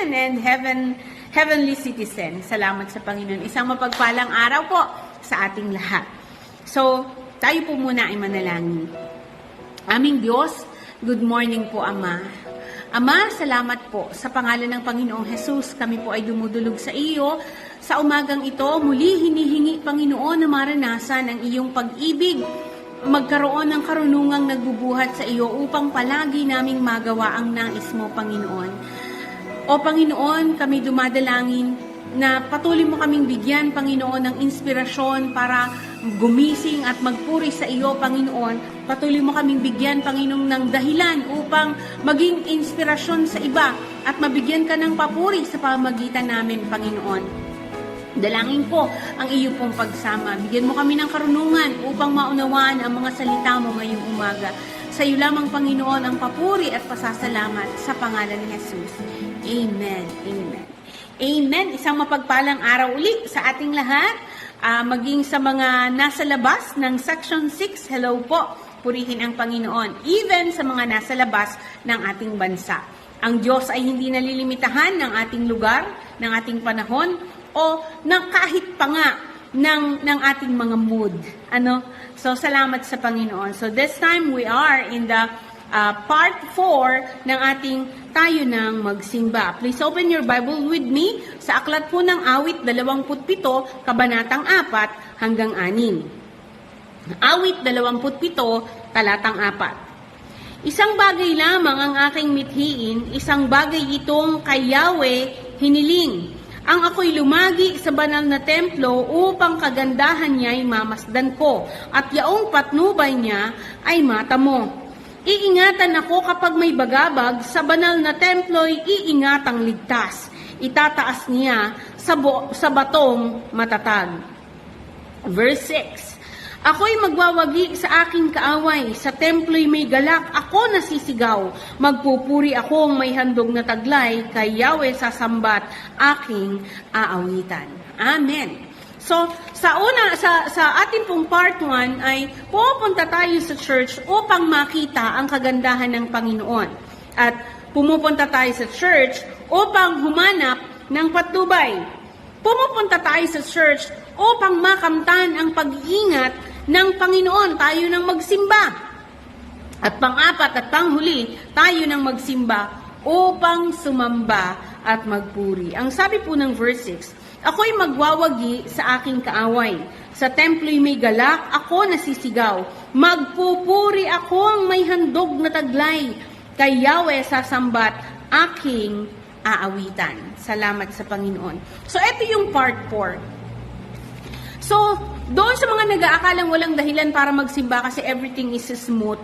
Christian and heavenly citizen. Salamat sa Panginoon. Isang mapagpalang araw po sa ating lahat. So, tayo po muna ay manalangin. Aming Diyos, good morning po, Ama. Ama, salamat po sa pangalan ng Panginoong Jesus. Kami po ay dumudulog sa iyo. Sa umagang ito, muli hinihingi, Panginoon, na maranasan ang iyong pag-ibig, magkaroon ng karunungang nagbubuhat sa iyo upang palagi naming magawa ang nais mo, Panginoon. O Panginoon, kami dumadalangin na patuloy mo kaming bigyan, Panginoon, ng inspirasyon para gumising at magpuri sa iyo, Panginoon. Patuloy mo kaming bigyan, Panginoon, ng dahilan upang maging inspirasyon sa iba at mabigyan ka ng papuri sa pamagitan namin, Panginoon. Dalangin ko ang iyo pong pagsama. Bigyan mo kami ng karunungan upang maunawaan ang mga salita mo ngayong umaga. Sa iyo lamang, Panginoon, ang papuri at pasasalamat sa pangalan ni Jesus. Amen. Amen. Amen. Isang mapagpalang araw uli sa ating lahat. Maging sa mga nasa labas ng Section 6, hello po. Purihin ang Panginoon. Even sa mga nasa labas ng ating bansa. Ang Diyos ay hindi nalilimitahan ng ating lugar, ng ating panahon, o ng kahit pa nga ng ating mga mood. So, salamat sa Panginoon. So, this time we are in the part 4 ng ating tayo ng magsimba. Please open your Bible with me sa aklat po ng Awit 27, kabanatang 4 hanggang 6. Awit 27, talatang 4. Isang bagay lamang ang aking mithiin, isang bagay itong kay Yahweh hiniling. Ang ako'y lumagi sa banal na templo upang kagandahan niya'y mamasdan ko at yaong patnubay niya ay mata mo. Iingatan ako kapag may bagabag, sa banal na templo'y iingatang ligtas. Itataas niya sa batong matatag. Verse 6. Ako'y magwawagi sa aking kaaway, sa templo'y may galak, ako nasisigaw. Magpupuri akong may handog na taglay, kay Yahweh sasambat aking aawitan. Amen. So, sa ating pong part 1 ay pupunta tayo sa church upang makita ang kagandahan ng Panginoon. At pumupunta tayo sa church upang humanap ng patnubay. Pumupunta tayo sa church upang makamtan ang pag-iingat ng Panginoon. Tayo nang magsimba. At pang-apat at panghuli, tayo nang magsimba upang sumamba at magpuri. Ang sabi po ng verse 6, ako'y magwawagi sa aking kaaway. Sa templo'y may galak, ako nasisigaw. Magpupuri akong may handog na taglay. Kay Yahweh sasambat aking aawitan. Salamat sa Panginoon. So, ito yung part 4. So, doon sa mga nag-aakalang walang dahilan para magsimba kasi everything is smooth.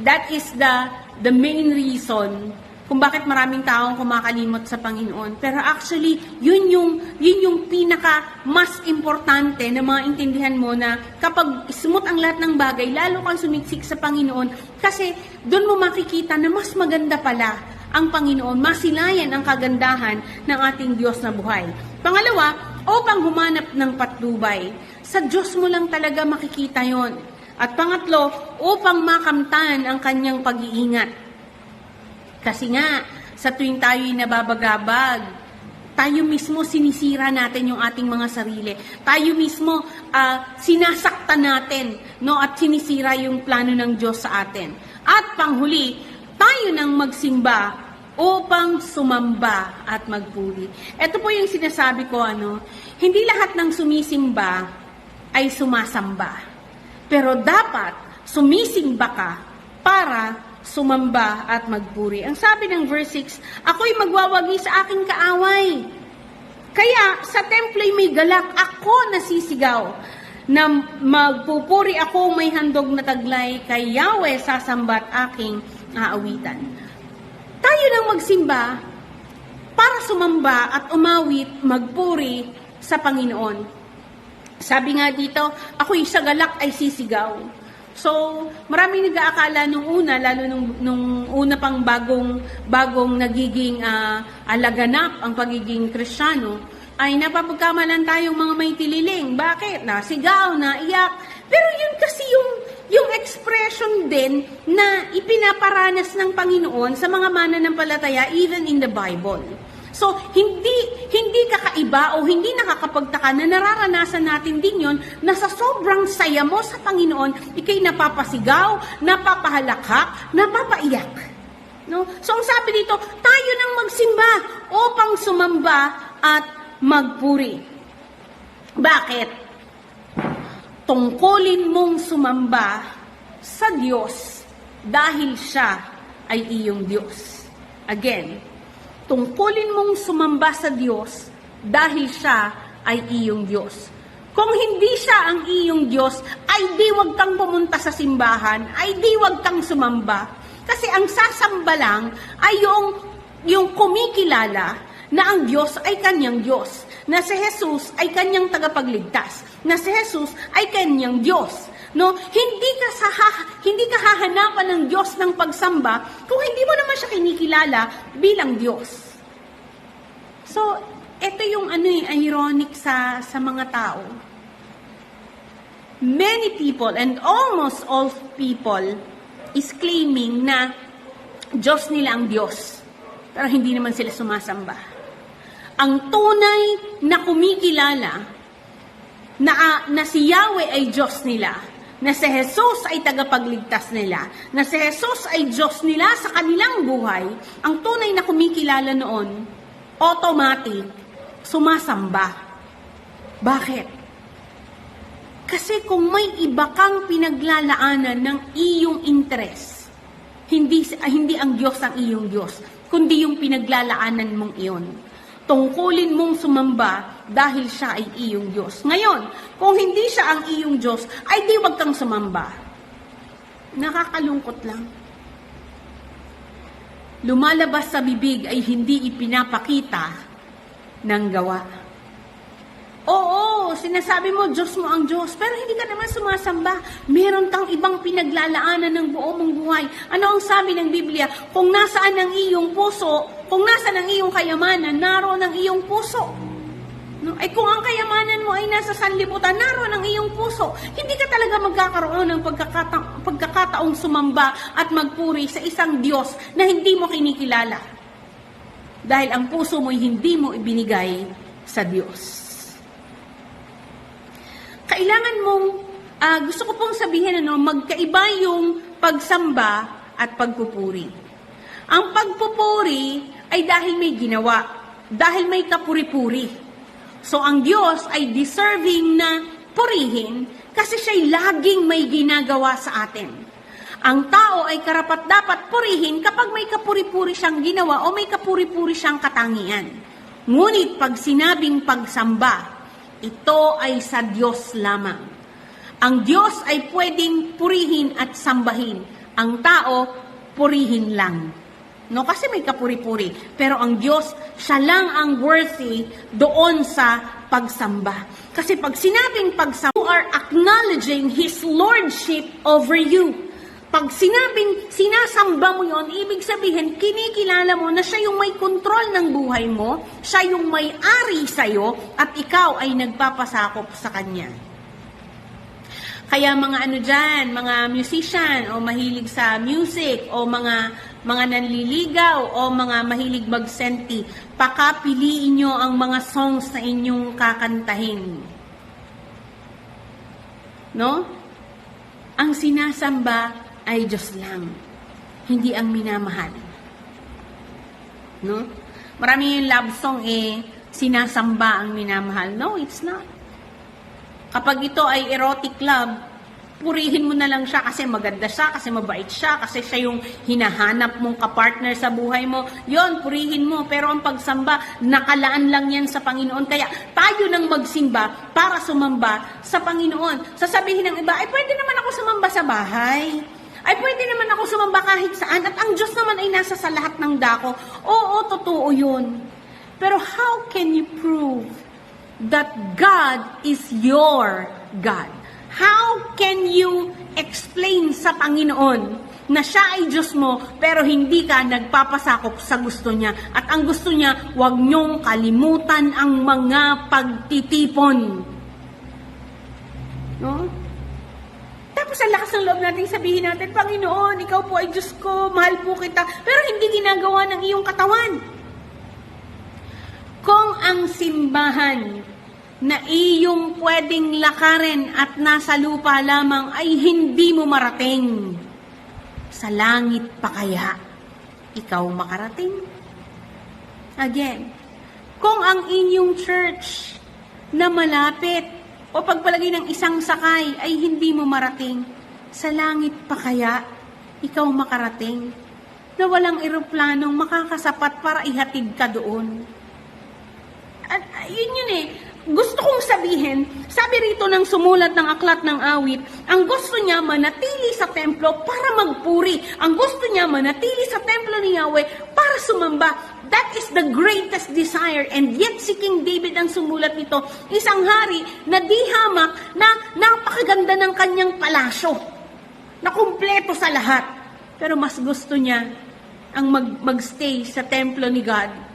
That is the main reason kung bakit maraming taong kumakalimot sa Panginoon. Pero actually, yun yung pinaka mas importante na maintindihan mo na kapag smooth ang lahat ng bagay, lalo kang sumiksik sa Panginoon kasi doon mo makikita na mas maganda pala ang Panginoon, masilayan ang kagandahan ng ating Diyos na buhay. Pangalawa, upang humanap ng patnubay, sa Diyos mo lang talaga makikita yon. At pangatlo, upang makamtan ang kanyang pag-iingat. Kasi nga, sa tuwing tayo'y nababagabag, tayo mismo sinisira natin yung ating mga sarili. Tayo mismo sinasaktan natin, no, at sinisira yung plano ng Diyos sa atin. At panghuli, tayo nang magsimba upang sumamba at magpuri. Ito po yung sinasabi ko, hindi lahat ng sumisimba ay sumasamba. Pero dapat sumisimba ka para sumamba at magpuri. Ang sabi ng verse 6, ako'y magwawagi sa aking kaaway. Kaya sa templo'y may galak, ako nasisigaw. Na magpupuri ako may handog na taglay, kay Yahweh sasambat aking aawitan. Tayo nang magsimba para sumamba at umawit, magpuri sa Panginoon. Sabi nga dito, ako'y sa galak ay sisigaw. So, maraming nag-aakala nung una, lalo nung una pang bagong nagiging laganap ang pagiging Kristiyano, ay napapagkamalan tayong mga may tililing. Bakit? Nasigaw, naiyak. Pero yun kasi yung expression din na ipinaparanas ng Panginoon sa mga mananampalataya even in the Bible. So, hindi kakaiba o hindi nakakapagtaka na nararanasan natin din yon na sa sobrang saya mo sa Panginoon, ikay napapasigaw, napapahalakhak, napapaiyak. No? So, ang sabi dito, tayo nang magsimba upang sumamba at magpuri. Bakit? Tungkulin mong sumamba sa Diyos dahil siya ay iyong Diyos. Again, tungkulin mong sumamba sa Diyos dahil siya ay iyong Diyos. Kung hindi siya ang iyong Diyos, ay di wag kang pumunta sa simbahan, ay di wag kang sumamba. Kasi ang sasamba lang ay yung kumikilala na ang Diyos ay kanyang Diyos, na si Jesus ay kanyang tagapagligtas, na si Jesus ay kanyang Diyos. No, hindi ka hahanapan ng Diyos ng pagsamba kung hindi mo naman siya kinikilala bilang Diyos. So, ito yung ironic sa mga tao. Many people and almost all people is claiming na Diyos nila ang Diyos. Pero hindi naman sila sumasamba. Ang tunay na kumikilala na si Yahweh ay Diyos nila, na si Jesus ay tagapagligtas nila, na si Jesus ay Diyos nila sa kanilang buhay, ang tunay na kumikilala noon, automatic, sumasamba. Bakit? Kasi kung may iba kang pinaglalaanan ng iyong interes, hindi ang Diyos ang iyong Diyos, kundi yung pinaglalaanan mong iyon. Tungkulin mong sumamba dahil siya ay iyong Diyos. Ngayon, kung hindi siya ang iyong Diyos, ay di wag kang sumamba. Nakakalungkot lang. Lumalabas sa bibig ay hindi ipinapakita ng gawa. Oo, sinasabi mo, Diyos mo ang Diyos, pero hindi ka naman sumasamba. Meron kang ibang pinaglalaanan ng buo mong buhay. Ano ang sabi ng Biblia? Kung nasaan ang iyong puso, kung nasaan ang iyong kayamanan, naroon ang iyong puso. No? Ay kung ang kayamanan mo ay nasa sanlibutan, naroon ang iyong puso. Hindi ka talaga magkakaroon ng pagkakataong sumamba at magpuri sa isang Diyos na hindi mo kinikilala. Dahil ang puso mo ay hindi mo ibinigay sa Diyos. Kailangan mong, gusto ko pong sabihin, magkaiba yung pagsamba at pagpupuri. Ang pagpupuri ay dahil may ginawa, dahil may kapuri-puri. So, ang Diyos ay deserving na purihin kasi siya'y laging may ginagawa sa atin. Ang tao ay karapat-dapat purihin kapag may kapuri-puri siyang ginawa o may kapuri-puri siyang katangian. Ngunit pag sinabing pagsamba, ito ay sa Diyos lamang. Ang Diyos ay pwedeng purihin at sambahin. Ang tao, purihin lang. No, kasi may kapuri-puri. Pero ang Diyos, siya lang ang worthy doon sa pagsamba. Kasi pag sinabing pagsamba, you are acknowledging His Lordship over you. Pag sinabing sinasamba mo yon, ibig sabihin, kinikilala mo na siya yung may kontrol ng buhay mo, siya yung may-ari sa'yo, at ikaw ay nagpapasakop sa Kanya. Kaya mga mga musician, o mahilig sa music, o mga nanliligaw, o mga mahilig magsenti, pakapiliin nyo ang mga songs na inyong kakantahin. No? Ang sinasamba ay Diyos lang, hindi ang minamahal. No? Marami yung love song sinasamba ang minamahal. No, it's not. Kapag ito ay erotic love, purihin mo na lang siya kasi maganda siya, kasi mabait siya, kasi siya yung hinahanap mong kapartner sa buhay mo. Yon, purihin mo. Pero ang pagsamba, nakalaan lang yan sa Panginoon. Kaya tayo nang magsimba para sumamba sa Panginoon. Sasabihin ng iba, ay pwede naman ako sumamba sa bahay. Ay pwede naman ako sumamba kahit saan. At ang Diyos naman ay nasa sa lahat ng dako. Oo, totoo yun. Pero how can you prove that God is your God? How can you explain sa Panginoon na siya ay Diyos mo pero hindi ka nagpapasakop sa gusto niya? At ang gusto niya, huwag niyong kalimutan ang mga pagtitipon. No? Dapat Tapos ang lakas ng loob natin sabihin natin, Panginoon, ikaw po ay Diyos ko, mahal po kita. Pero hindi ginagawa ng iyong katawan. Kung ang simbahan na iyong pwedeng lakarin at nasa lupa lamang ay hindi mo marating, sa langit pa kaya ikaw makarating? Again, kung ang inyong church na malapit o pagpalagay ng isang sakay ay hindi mo marating, sa langit pa kaya ikaw makarating? Na walang eroplanong makakasapat para ihatid ka doon. At yun eh. Gusto kong sabihin, sabi rito ng sumulat ng aklat ng awit, ang gusto niya manatili sa templo para magpuri. Ang gusto niya manatili sa templo ni Yahweh para sumamba. That is the greatest desire. And yet si King David ang sumulat nito, isang hari na di hamak, na napakaganda ng kanyang palasyo, na kumpleto sa lahat. Pero mas gusto niya ang magstay sa templo ni God.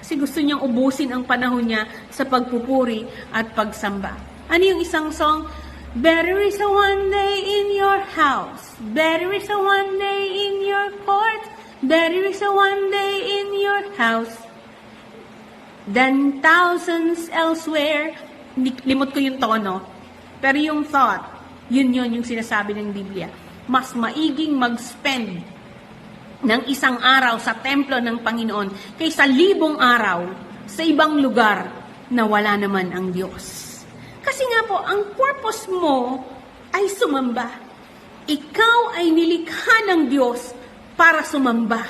Kasi gusto niyang ubusin ang panahon niya sa pagpupuri at pagsamba. Ano yung isang song? Better is a one day in your house. Better is a one day in your court. Better is a one day in your house than thousands elsewhere. Limot ko yung tono. Pero yung thought, yun yung sinasabi ng Biblia. Mas maiging mag-spend ng isang araw sa templo ng Panginoon kaysa 1,000 araw sa ibang lugar na wala naman ang Diyos. Kasi nga po, ang purpose mo ay sumamba. Ikaw ay nilikha ng Diyos para sumamba.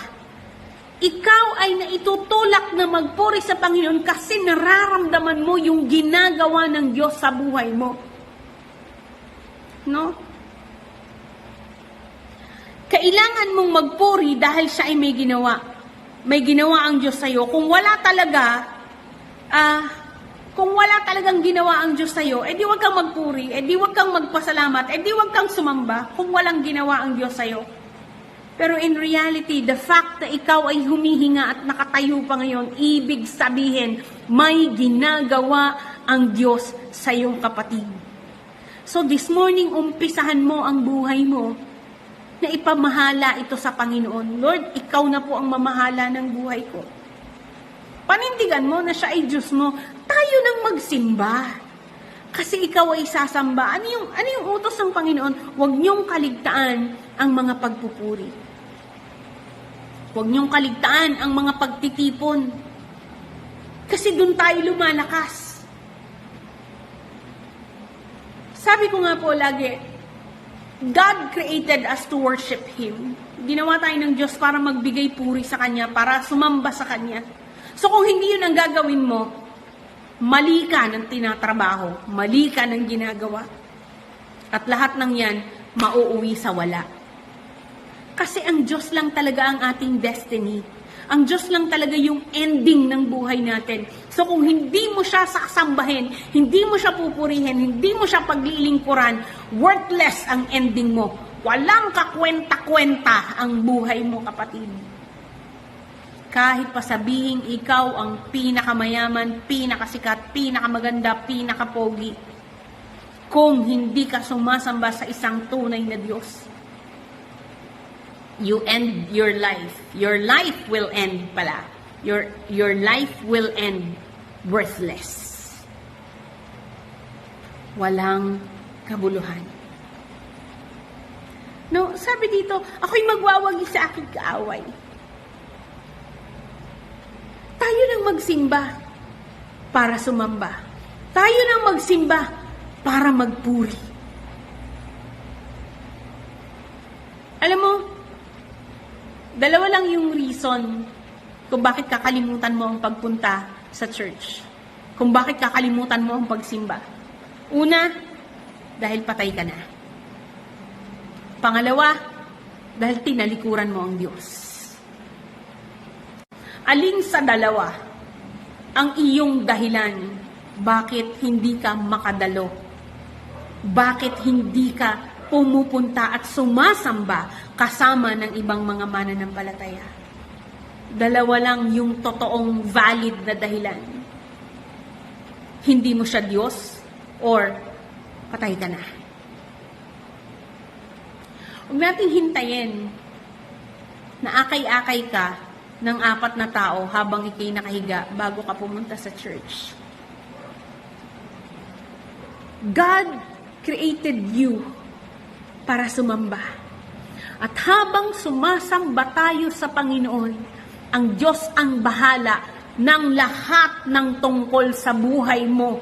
Ikaw ay naitutulak na magpuri sa Panginoon kasi nararamdaman mo yung ginagawa ng Diyos sa buhay mo. No? Kailangan mong magpuri dahil siya ay may ginawa. May ginawa ang Diyos sa'yo. Kung wala talagang ginawa ang Diyos sa'yo, edi wag kang magpuri, edi wag kang magpasalamat, edi wag kang sumamba kung walang ginawa ang Diyos sa'yo. Pero in reality, the fact na ikaw ay humihinga at nakatayo pa ngayon, ibig sabihin, may ginagawa ang Diyos sa iyong kapatid. So this morning, umpisahan mo ang buhay mo na ipamahala ito sa Panginoon. Lord, ikaw na po ang mamahala ng buhay ko. Panindigan mo na siya ay Diyos mo. Tayo nang magsimba. Kasi ikaw ay sasamba. Ano yung utos ng Panginoon? Huwag niyong kaligtaan ang mga pagpupuri. Huwag niyong kaligtaan ang mga pagtitipon. Kasi doon tayo lumalakas. Sabi ko nga po lagi, God created us to worship Him. Ginawa tayo ng Diyos para magbigay puri sa Kanya, para sumamba sa Kanya. So kung hindi yun ang gagawin mo, mali ka ng tinatrabaho, mali ka ng ginagawa. At lahat ng yan, mauuwi sa wala. Kasi ang Diyos lang talaga ang ating destiny. Ang Diyos lang talaga yung ending ng buhay natin. So kung hindi mo siya sasambahin, hindi mo siya pupurihin, hindi mo siya paglilingkuran, worthless ang ending mo. Walang kakwenta-kwenta ang buhay mo, kapatid. Kahit pa sabihing ikaw ang pinakamayaman, pinakasikat, pinakamaganda, pinakapogi, kung hindi ka sumasamba sa isang tunay na Diyos, you end your life. Your life will end pala. Your life will end worthless. Walang kabuluhan. No, sabi dito, ako'y magwawagi sa aking kaaway. Tayo nang magsimba para sumamba. Tayo nang magsimba para magpuri. Alam mo, dalawa lang yung reason kung bakit kakalimutan mo ang pagpunta sa church. Kung bakit kakalimutan mo ang pagsimba. Una, dahil patay ka na. Pangalawa, dahil tinalikuran mo ang Diyos. Alin sa dalawa ang iyong dahilan bakit hindi ka makadalo? Bakit hindi ka pumupunta at sumasamba kasama ng ibang mga mananampalataya? Dalawa lang yung totoong valid na dahilan. Hindi mo siya Diyos or patay ka na. Huwag nating hintayin na akay-akay ka ng 4 na tao habang ikay nakahiga bago ka pumunta sa church. God created you para sumamba. At habang sumasamba tayo sa Panginoon, ang Diyos ang bahala ng lahat ng tungkol sa buhay mo.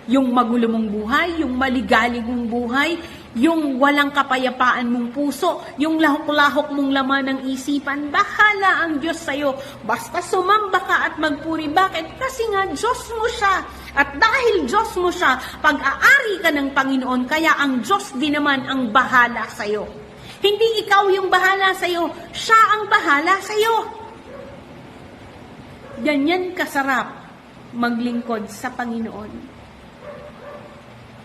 Yung magulo mong buhay, yung maligalig mong buhay, yung walang kapayapaan mong puso, yung lahok-lahok mong laman ng isipan, bahala ang Diyos sa'yo. Basta sumamba ka at magpuri. Bakit? Kasi nga Diyos mo siya. At dahil Diyos mo siya, pag-aari ka ng Panginoon, kaya ang Diyos din naman ang bahala sa'yo. Hindi ikaw yung bahala sa'yo, siya ang bahala sa'yo. Ganyan kasarap maglingkod sa Panginoon.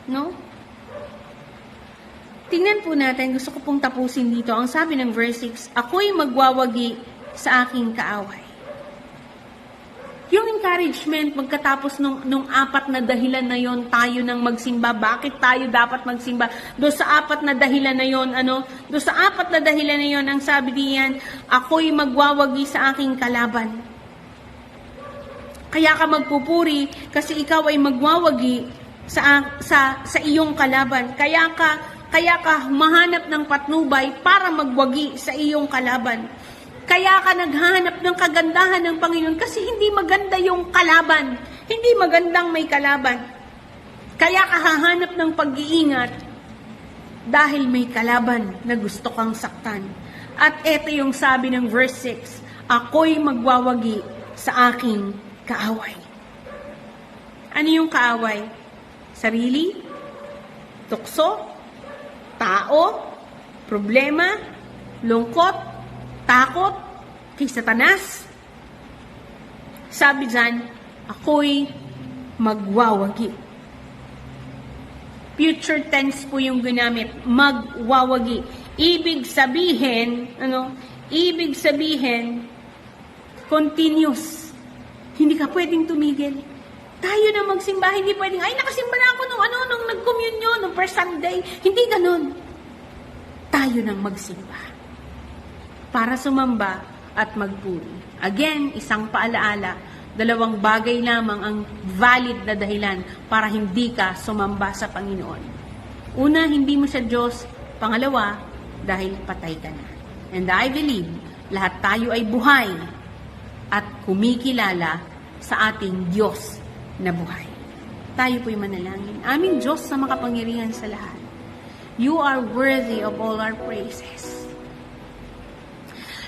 No? Tingnan po natin, gusto ko pong tapusin dito. Ang sabi ng verse 6, ako'y magwawagi sa aking kaaway. Yung encouragement, magkatapos nung 4 na dahilan na yon, tayo nang magsimba. Bakit tayo dapat magsimba? Doon sa 4 na dahilan na yon, doon sa 4 na dahilan na yon, ang sabi diyan, ako'y magwawagi sa aking kalaban. Kaya ka magpupuri kasi ikaw ay magwawagi sa iyong kalaban. Kaya ka humahanap ng patnubay para magwagi sa iyong kalaban. Kaya ka naghahanap ng kagandahan ng Panginoon kasi hindi maganda yung kalaban. Hindi magandang may kalaban. Kaya ka hahanap ng pag-iingat dahil may kalaban na gusto kang saktan. At ito yung sabi ng verse 6, ako'y magwawagi sa aking kaaway. Ano yung kaaway? Sarili, tukso, tao, problema, lungkot, takot, kay Satanas. Sabi dyan, ako'y magwawagi. Future tense po yung ginamit, magwawagi. Ibig sabihin, continuous. Hindi ka pwedeng tumigil. Tayo na magsimba, hindi pwedeng, ay nakasimba na ako nung nag-communion, nung first Sunday. Hindi ganun. Tayo nang magsimba. Para sumamba at magpuri. Again, isang paalaala, 2 bagay lamang ang valid na dahilan para hindi ka sumamba sa Panginoon. Una, hindi mo siya Diyos. Pangalawa, dahil patay ka na. And I believe, lahat tayo ay buhay at kumikilala sa ating Diyos na buhay. Tayo po'y manalangin. Aming Diyos sa makapangyarihan sa lahat. You are worthy of all our praises.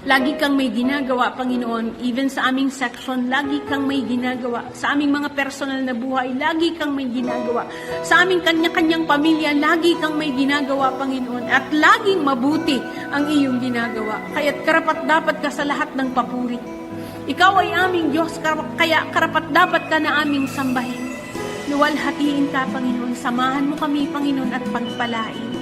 Lagi kang may ginagawa, Panginoon, even sa aming section, lagi kang may ginagawa. Sa aming mga personal na buhay, lagi kang may ginagawa. Sa aming kanya-kanyang pamilya, lagi kang may ginagawa, Panginoon. At laging mabuti ang iyong ginagawa. Kaya't karapat-dapat ka sa lahat ng papuri. Ikaw ay aming Diyos, kaya karapat-dapat ka na aming sambahin. Luwalhatiin ka, Panginoon. Samahan mo kami, Panginoon, at pagpalain.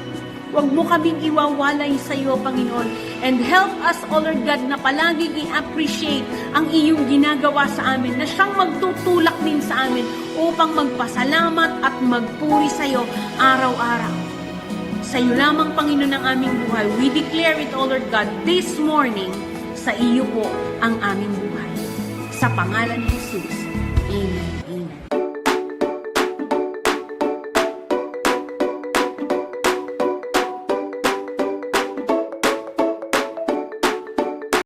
Huwag mo kaming iwawalay sa iyo, Panginoon. And help us, O Lord God, na palaging i-appreciate ang iyong ginagawa sa amin, na siyang magtutulak din sa amin upang magpasalamat at magpuri sa iyo araw-araw. Sa iyo lamang, Panginoon, ang aming buhay. We declare it, O Lord God, this morning, sa iyo po ang aming buhay. Sa pangalan ni Jesus. Amen.